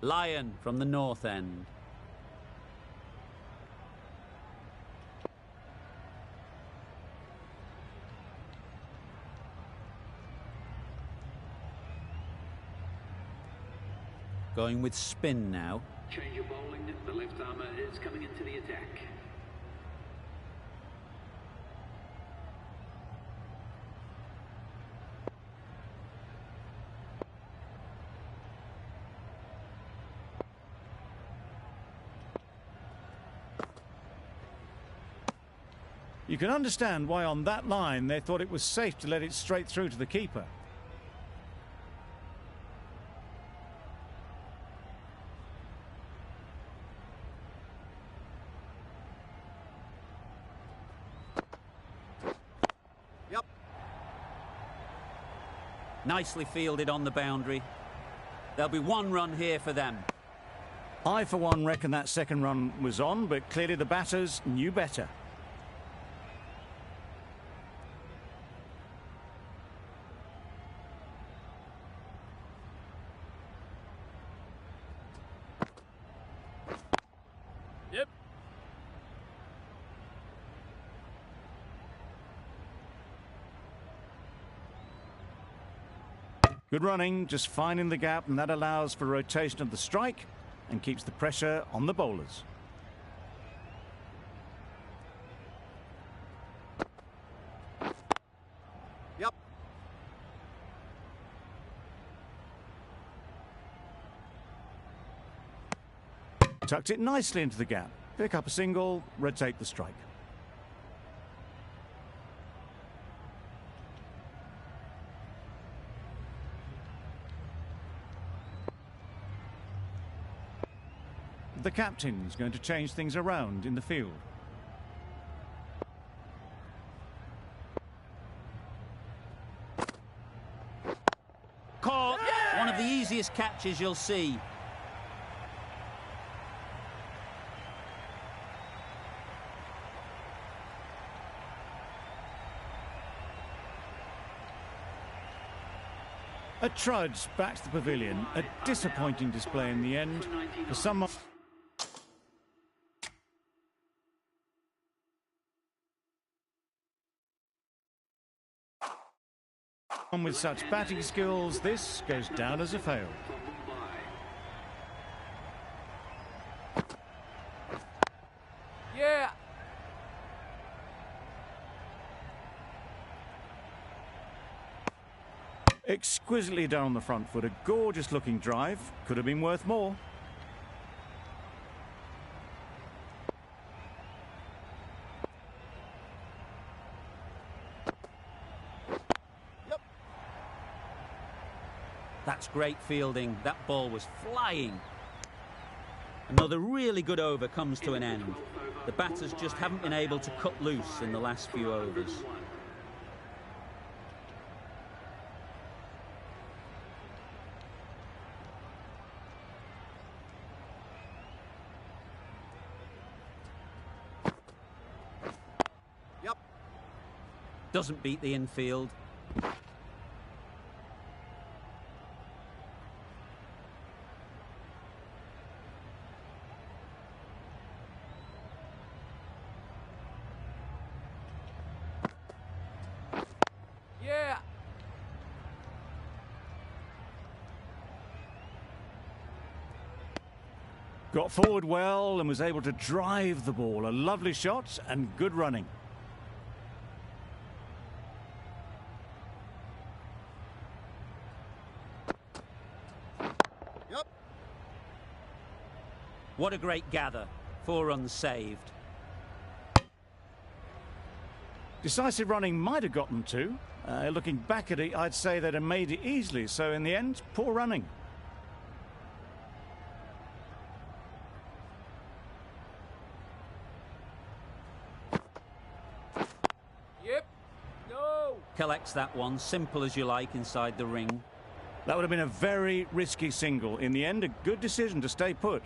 Lion from the north end. Going with spin now. Change your bowling. The left armour is coming into the attack. You can understand why on that line they thought it was safe to let it straight through to the keeper. Yep. Nicely fielded on the boundary. There'll be one run here for them. I, for one, reckon that second run was on, but clearly the batters knew better. Yep. Good running, just finding the gap, and that allows for rotation of the strike and keeps the pressure on the bowlers. Yep. Tucked it nicely into the gap. Pick up a single, rotate the strike. The captain's going to change things around in the field. Caught. Yeah! One of the easiest catches you'll see. A trudge back to the pavilion. A disappointing display in the end. For someone with such batting skills, this goes down as a fail. Yeah. Exquisitely done on the front foot. A gorgeous looking drive. Could have been worth more. That's great fielding. That ball was flying. Another really good over comes to an end. The batters just haven't been able to cut loose in the last few overs. Yep. Doesn't beat the infield. Yeah. Got forward well and was able to drive the ball. A lovely shot and good running. Yep. What a great gather. 4 runs saved. Decisive running might have got them two. Looking back at it, I'd say they'd have made it easily. So in the end, poor running. Yep. No. Collects that one, simple as you like, inside the ring. That would have been a very risky single. In the end, a good decision to stay put.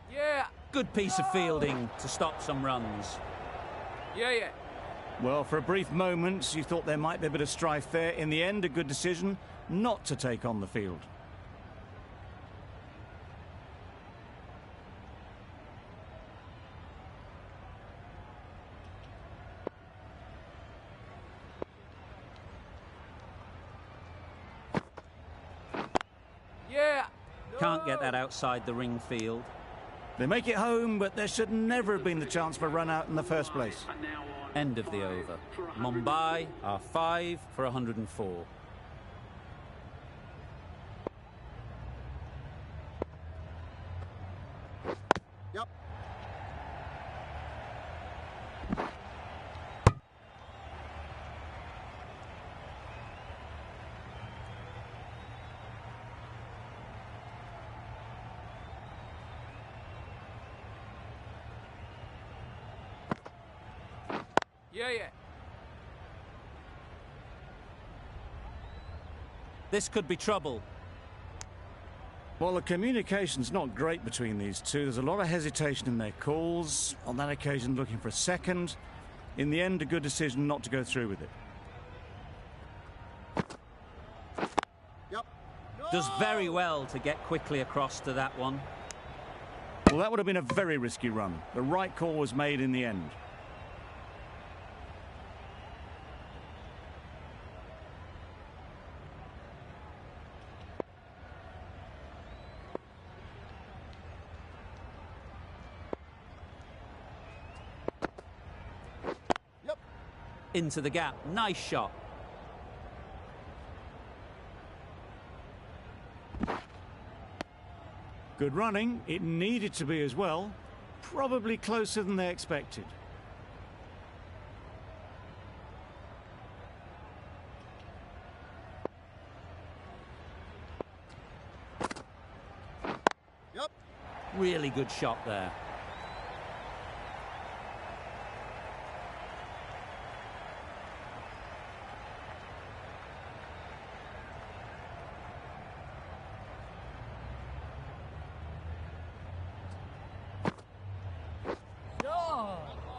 Yeah. Good piece of fielding to stop some runs. Yeah. Well, for a brief moment, you thought there might be a bit of strife there. In the end, a good decision not to take on the field. Yeah. Can't get that outside the ring field. They make it home, but there should never have been the chance for a run out in the first place. And now on End of the over. Mumbai are 5 for 104. Yep. Yeah. This could be trouble. Well, the communication's not great between these two. There's a lot of hesitation in their calls. On that occasion, looking for a second. In the end, a good decision not to go through with it. Yep. Does very well to get quickly across to that one. Well, that would have been a very risky run. The right call was made in the end. Into the gap. Nice shot. Good running. It needed to be as well. Probably closer than they expected. Yep. Really good shot there.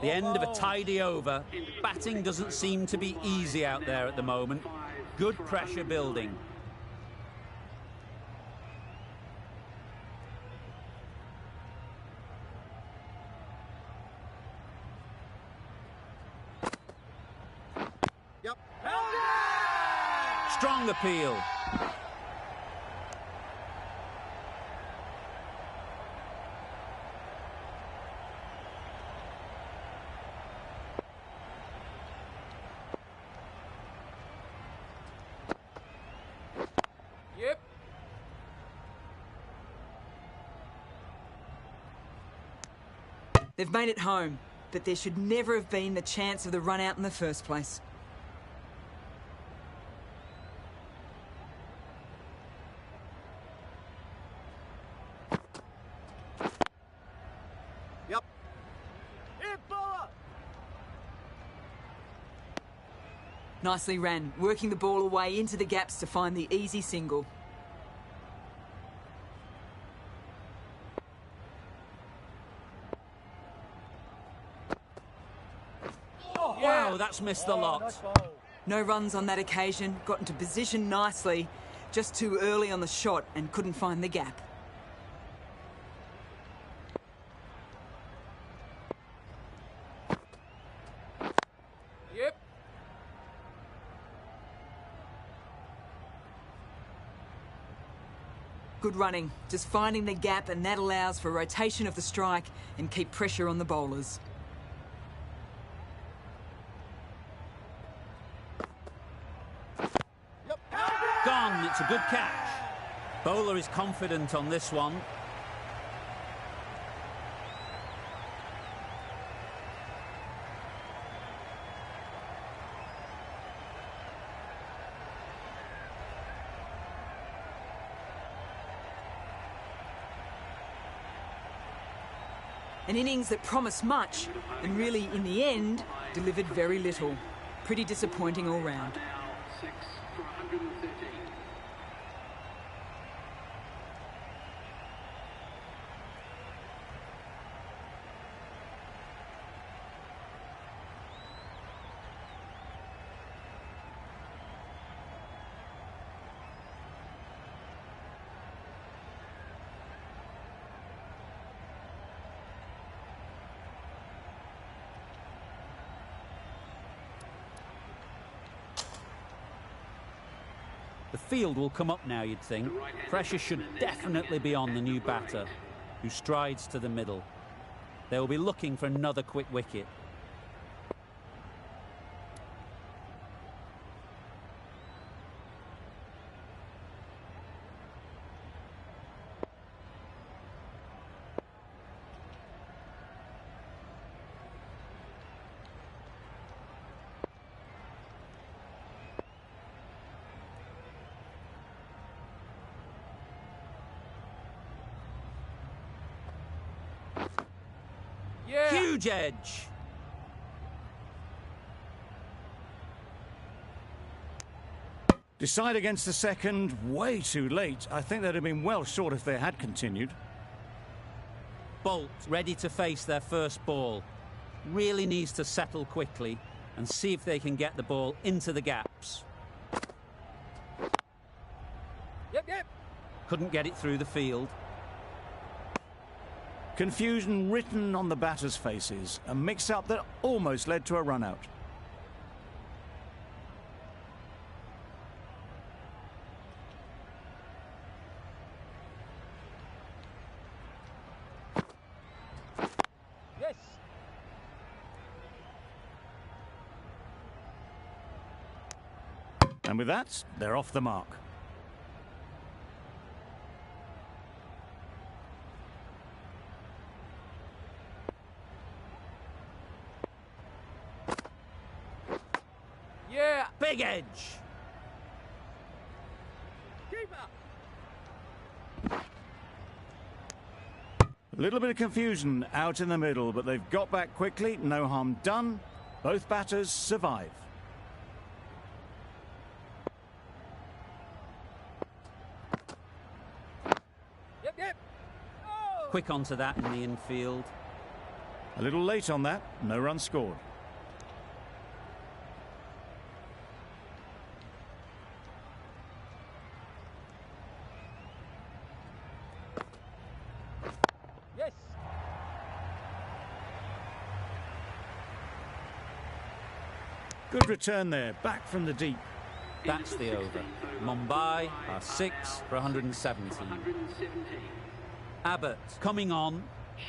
The end of a tidy over. Batting doesn't seem to be easy out there at the moment. Good pressure building. Yep. Strong appeal. Yep. They've made it home, but there should never have been the chance of the run out in the first place. Yep. Nicely ran, working the ball away into the gaps to find the easy single. Wow, that's missed the lot. No runs on that occasion, got into position nicely, just too early on the shot and couldn't find the gap. Yep. Good running, just finding the gap, and that allows for rotation of the strike and keep pressure on the bowlers. Gone, it's a good catch. Bowler is confident on this one. An innings that promised much and really, in the end, delivered very little. Pretty disappointing all round. now 6 for 113. The field will come up now, you'd think. Pressure should definitely be on the new batter, who strides to the middle. They will be looking for another quick wicket. Yeah. Huge edge. Decide against the second, way too late. I think they'd have been well short if they had continued. Bolt ready to face their first ball. Really needs to settle quickly and see if they can get the ball into the gaps. Yep. Couldn't get it through the field. Confusion written on the batters' faces. A mix-up that almost led to a run-out. Yes. And with that, they're off the mark. Yeah. Big edge. A little bit of confusion out in the middle, but they've got back quickly. No harm done. Both batters survive. Yep. Oh. Quick onto that in the infield. A little late on that. No run scored. Yes. Good return there. Back from the deep. That's the over. Mumbai are 6 for 117. 117. Abbott coming on,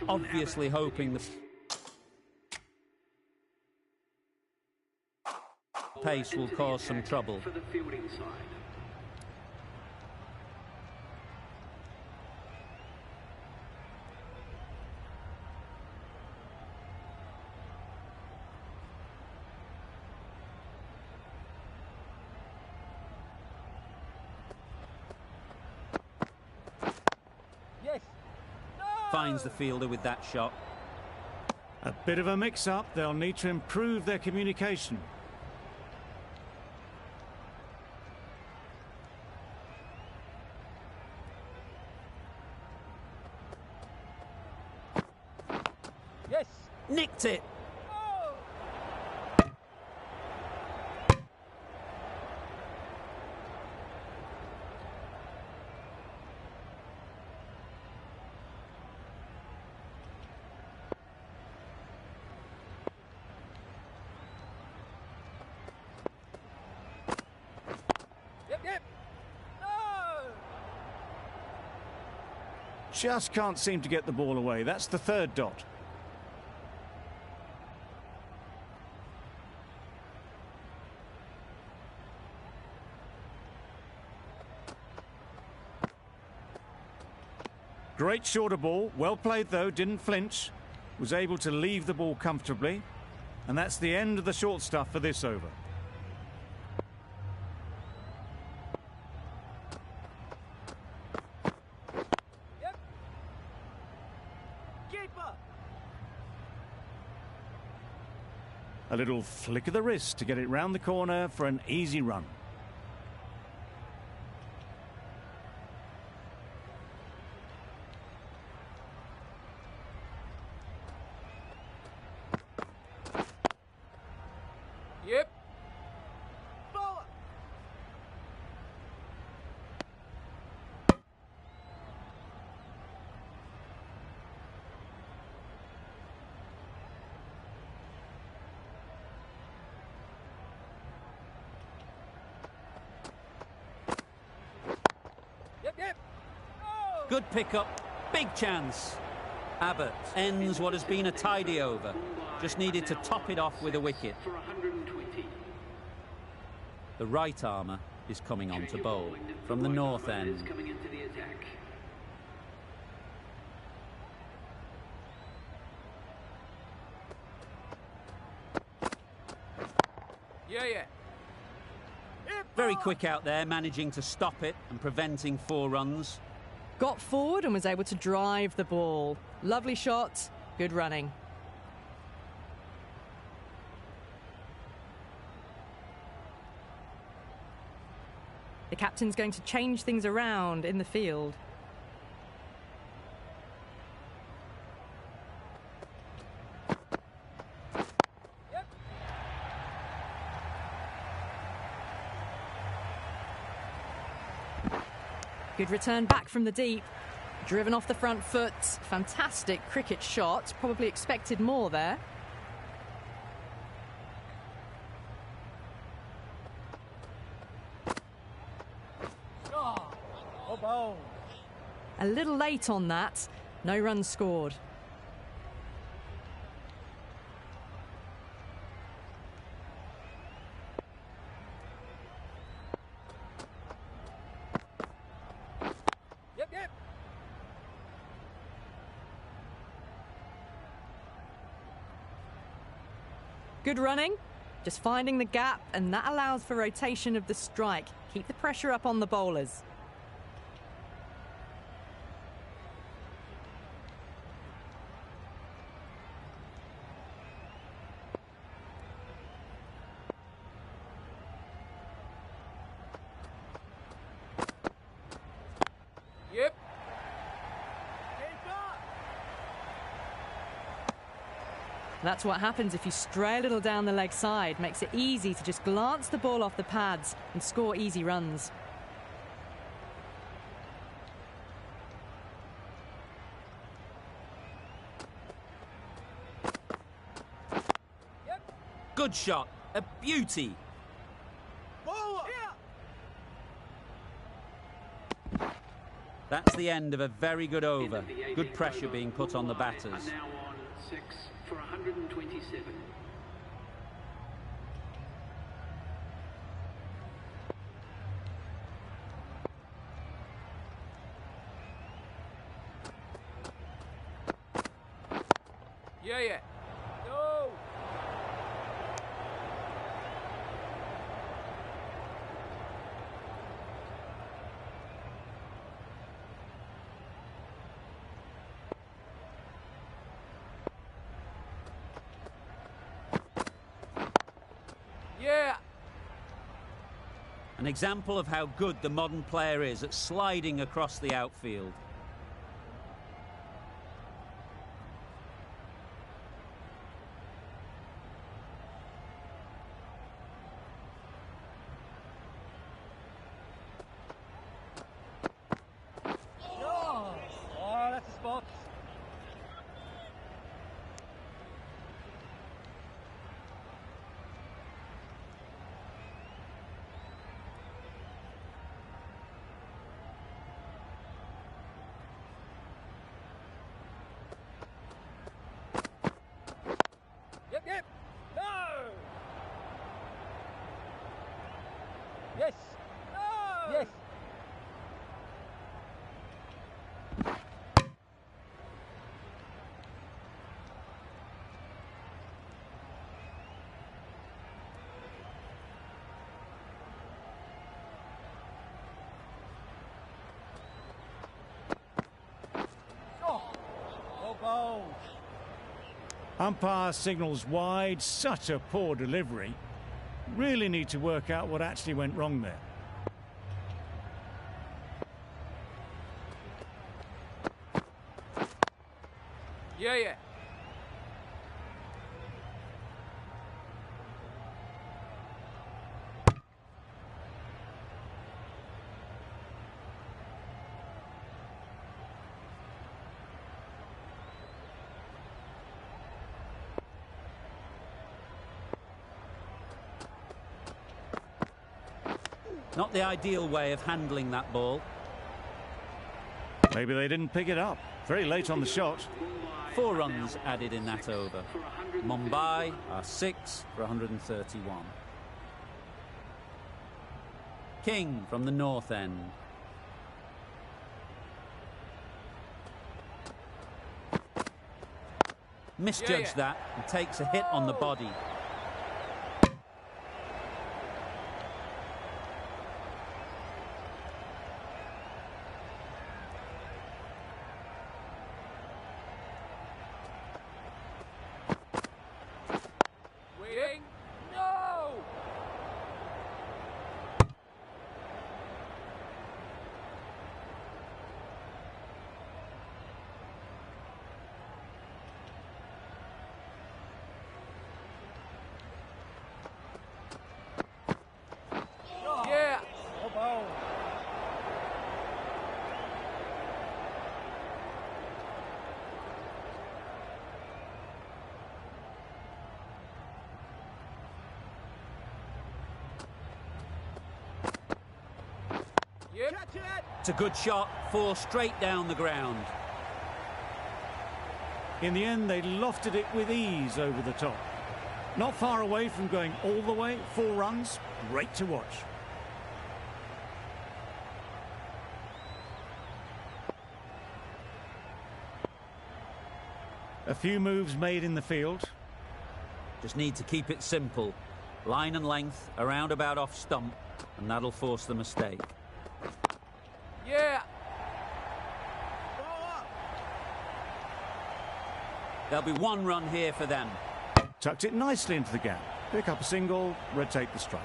obviously hoping the pace will cause some trouble. For the fielding side. Yes. No. Finds the fielder with that shot. A bit of a mix-up. They'll need to improve their communication. Yes. Nicked it. Oh. Yep. No. Just can't seem to get the ball away. That's the third dot. Great shorter ball. Well played, though. Didn't flinch. Was able to leave the ball comfortably. And that's the end of the short stuff for this over. Yep. Keeper. A little flick of the wrist to get it round the corner for an easy run. Yep. Bowler. Good pickup. Big chance. Abbott ends what has been a tidy over. Just needed to top it off with a wicket. For 120. The right armour is coming on to bowl from the north end. Coming into the attack. Yeah. Very quick out there, managing to stop it and preventing 4 runs. Got forward and was able to drive the ball. Lovely shot, good running. The captain's going to change things around in the field. Good return back from the deep. Driven off the front foot. Fantastic cricket shot. Probably expected more there. A little late on that. No runs scored. Yep. Good running. Just finding the gap, and that allows for rotation of the strike. Keep the pressure up on the bowlers. Yep. That's what happens if you stray a little down the leg side. Makes it easy to just glance the ball off the pads and score easy runs. Good shot. A beauty. That's the end of a very good over. Good pressure being put on the batters. Are now on 6 for 127. Yeah. No. Yeah. An example of how good the modern player is at sliding across the outfield. Oh, that's a spot. Yep. No. Yes. No. Yes. Oh, goal. Umpire signals wide. Such a poor delivery. Really need to work out what actually went wrong there. Yeah. Not the ideal way of handling that ball. Maybe they didn't pick it up. Very late on the shot. 4 runs added in that over. Mumbai are 6 for 131. King from the north end. Misjudged that and takes a hit on the body. Waiting. No! Yeah! Yep. Catch it! It's a good shot, 4 straight down the ground. In the end, they lofted it with ease over the top. Not far away from going all the way. 4 runs. Great to watch. A few moves made in the field. Just need to keep it simple. Line and length, around about off stump, and that'll force the mistake. Yeah! There'll be 1 run here for them. Tucked it nicely into the gap. Pick up a single, rotate the strike.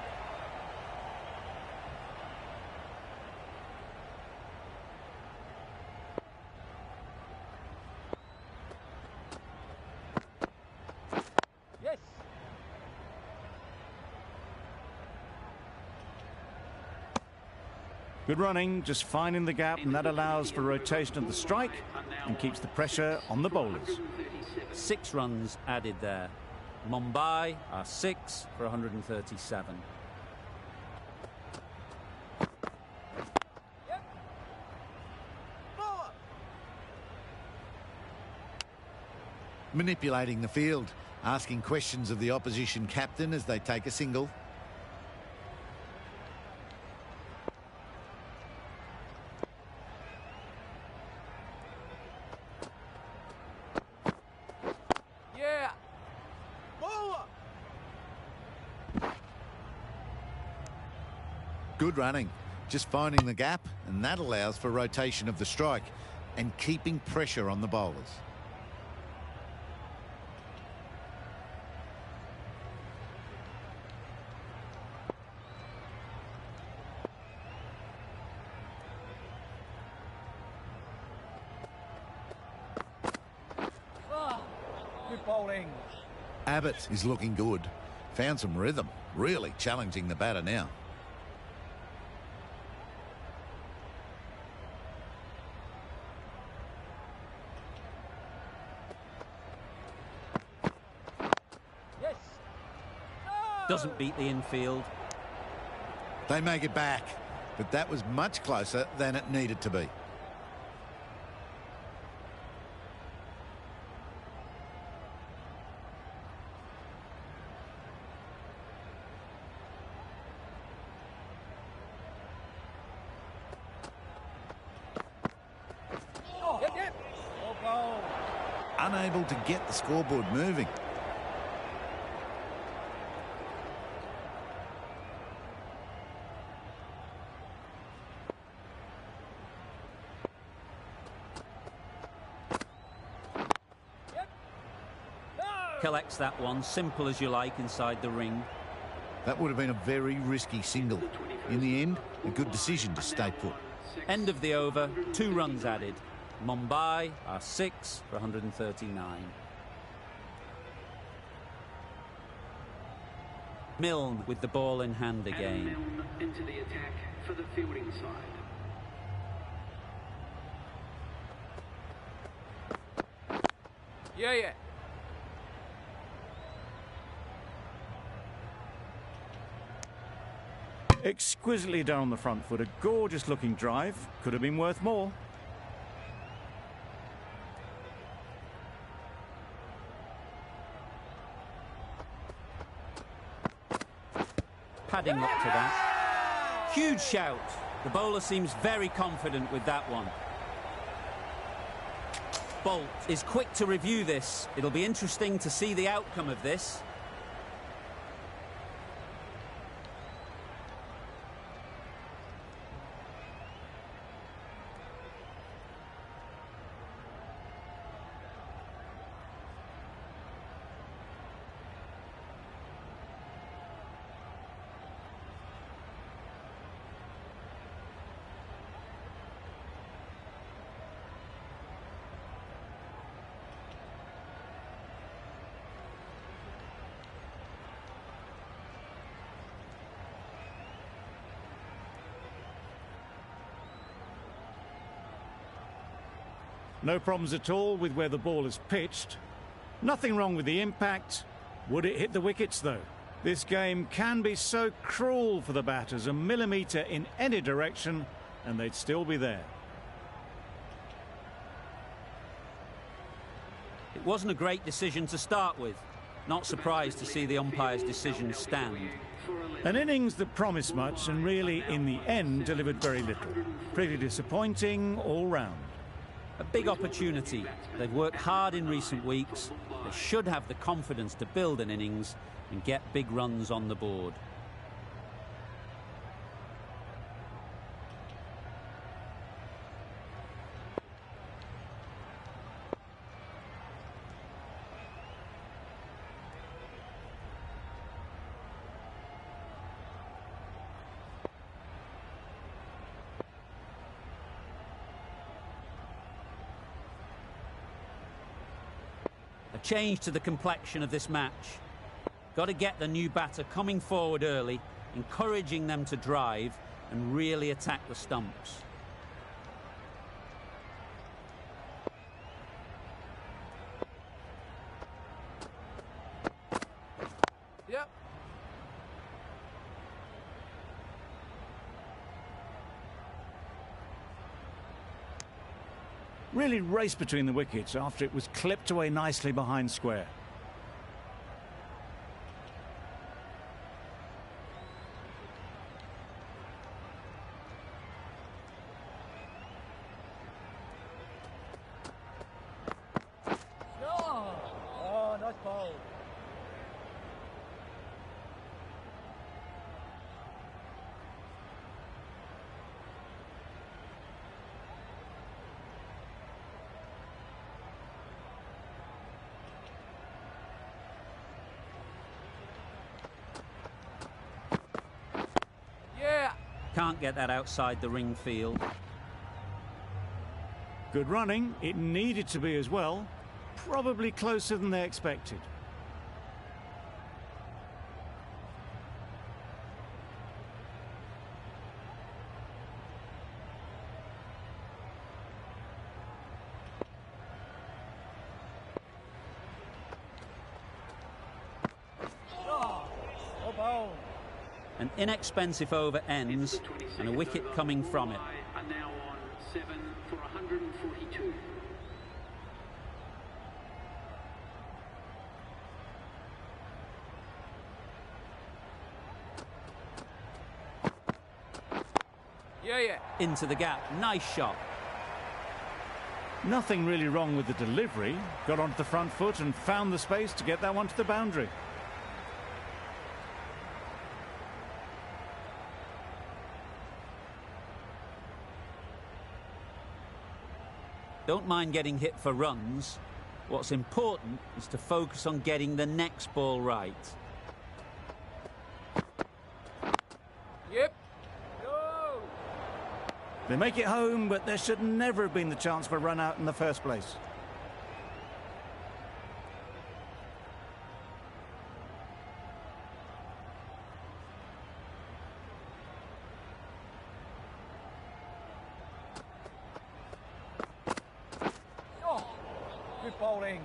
Yes! Good running, just finding the gap, and that allows for rotation of the strike and keeps the pressure on the bowlers. 6 runs added there. Mumbai are 6 for 137. Manipulating the field, asking questions of the opposition captain as they take a single. Yeah! Good running, just finding the gap, and that allows for rotation of the strike and keeping pressure on the bowlers. Good bowling. Abbott is looking good. Found some rhythm, really challenging the batter now. Yes! Doesn't beat the infield. They make it back, but that was much closer than it needed to be. Yep, yep. Oh, goal. Unable to get the scoreboard moving. Collects that one, simple as you like, inside the ring. That would have been a very risky single. In the end, a good decision to stay put. End of the over, 2 runs added. Mumbai are 6 for 139. Milne with the ball in hand again. Milne into the attack for the fielding side. Yeah, yeah. Exquisitely down the front foot. A gorgeous looking drive. Could have been worth more. padding up to that. Huge shout. The bowler seems very confident with that one. Bolt is quick to review this. It'll be interesting to see the outcome of this. No problems at all with where the ball is pitched. Nothing wrong with the impact. Would it hit the wickets, though? This game can be so cruel for the batters. A millimetre in any direction, and they'd still be there. It wasn't a great decision to start with. Not surprised to see the umpire's decision stand. An innings that promised much and really, in the end, delivered very little. Pretty disappointing all round. A big opportunity. They've worked hard in recent weeks. They should have the confidence to build an innings and get big runs on the board. Change to the complexion of this match. Got to get the new batter coming forward early, encouraging them to drive and really attack the stumps. Yep. Really raced between the wickets after it was clipped away nicely behind square. Oh, nice ball. Can't get that outside the ring field. Good running. It needed to be as well. Probably closer than they expected. Oh, ball. An inexpensive over ends and a wicket coming from it. Are now on 7 for 142. Yeah. Into the gap. Nice shot. Nothing really wrong with the delivery. Got onto the front foot and found the space to get that one to the boundary. Don't mind getting hit for runs. What's important is to focus on getting the next ball right. Yep. Go. They make it home, but there should never have been the chance for a run out in the first place. Good bowling.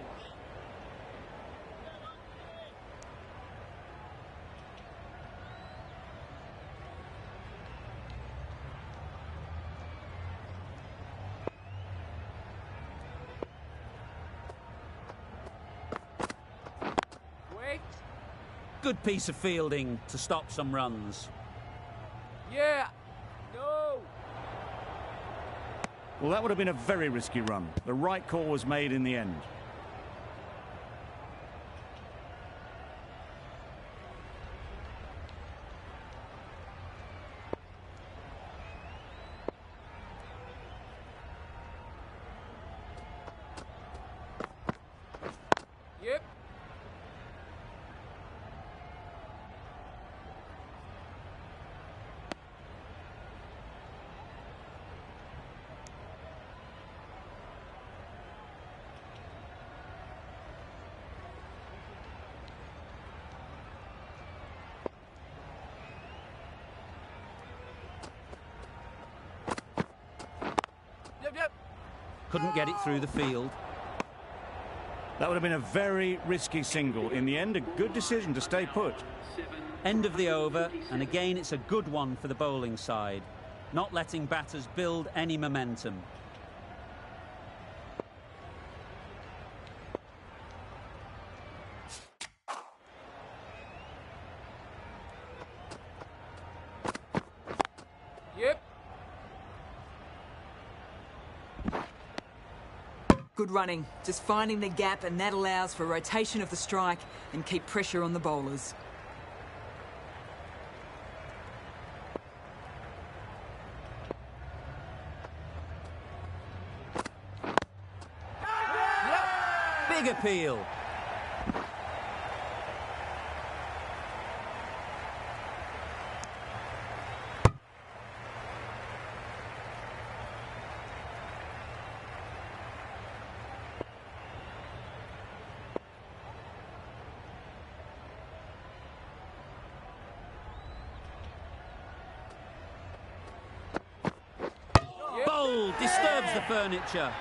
Good piece of fielding to stop some runs. Yeah. No. Well, that would have been a very risky run. The right call was made in the end. Yep. Yep. Couldn't get it through the field. That would have been a very risky single. In the end, a good decision to stay put. End of the over, and again it's a good one for the bowling side, not letting batters build any momentum. Yep. Good running, just finding the gap, and that allows for rotation of the strike and keep pressure on the bowlers. Big appeal. Bowl disturbs the furniture.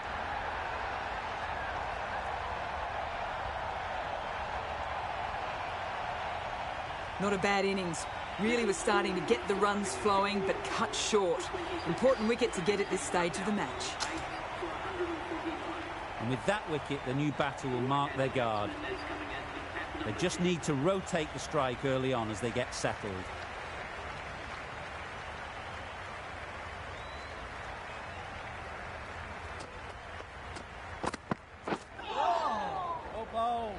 Not a bad innings. Really was starting to get the runs flowing, but cut short. Important wicket to get at this stage of the match. And with that wicket, the new batter will mark their guard. They just need to rotate the strike early on as they get settled. Oh, bowl.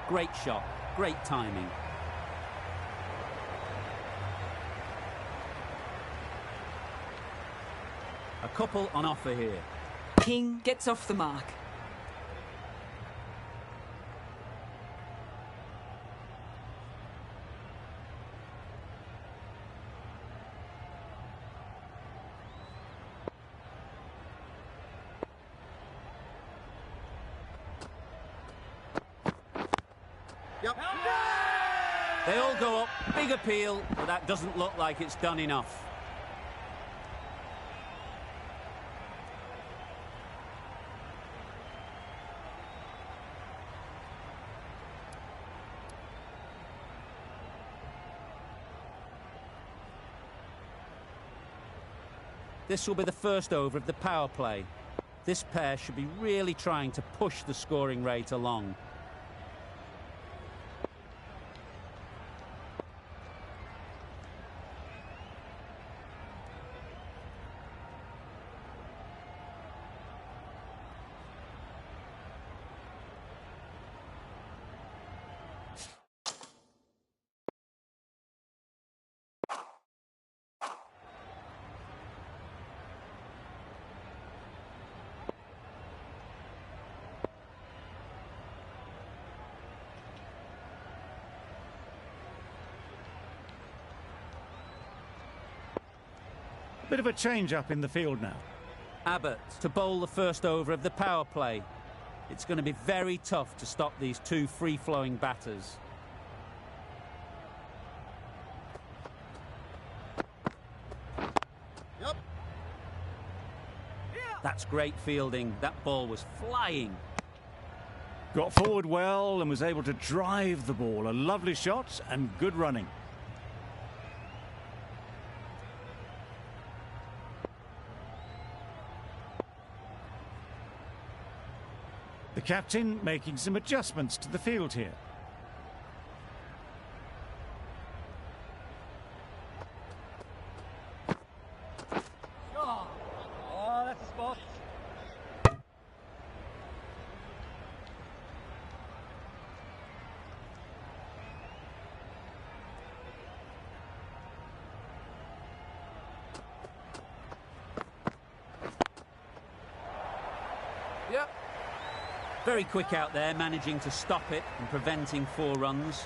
Great shot, great timing. A couple on offer here. King gets off the mark. They all go up, big appeal, but that doesn't look like it's done enough. This will be the first over of the power play. This pair should be really trying to push the scoring rate along. Bit of a change-up in the field now. Abbott to bowl the first over of the power play. It's going to be very tough to stop these two free-flowing batters. Yep. That's great fielding. That ball was flying. Got forward well and was able to drive the ball. A lovely shot and good running. The captain making some adjustments to the field here. Oh, that's a spot. Yep. Very quick out there, managing to stop it and preventing 4 runs.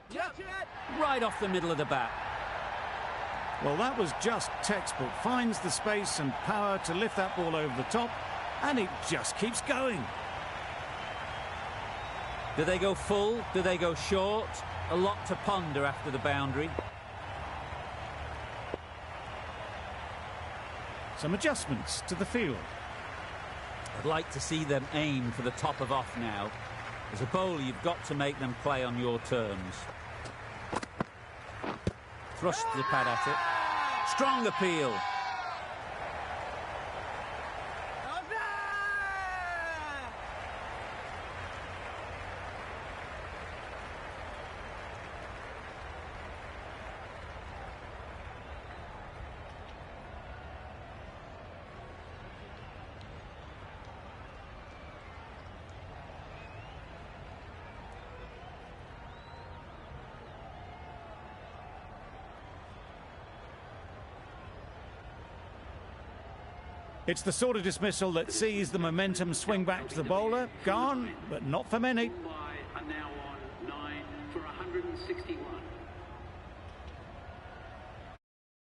Yep. Right off the middle of the bat. Well, that was just textbook. Finds the space and power to lift that ball over the top, and it just keeps going. Do they go full? Do they go short? A lot to ponder after the boundary. Some adjustments to the field. I'd like to see them aim for the top of off now. As a bowler, you've got to make them play on your terms. Thrust the pad at it. Strong appeal. It's the sort of dismissal that sees the momentum swing back to the bowler. Gone, but not for many. Mumbai are now on 9 for 161.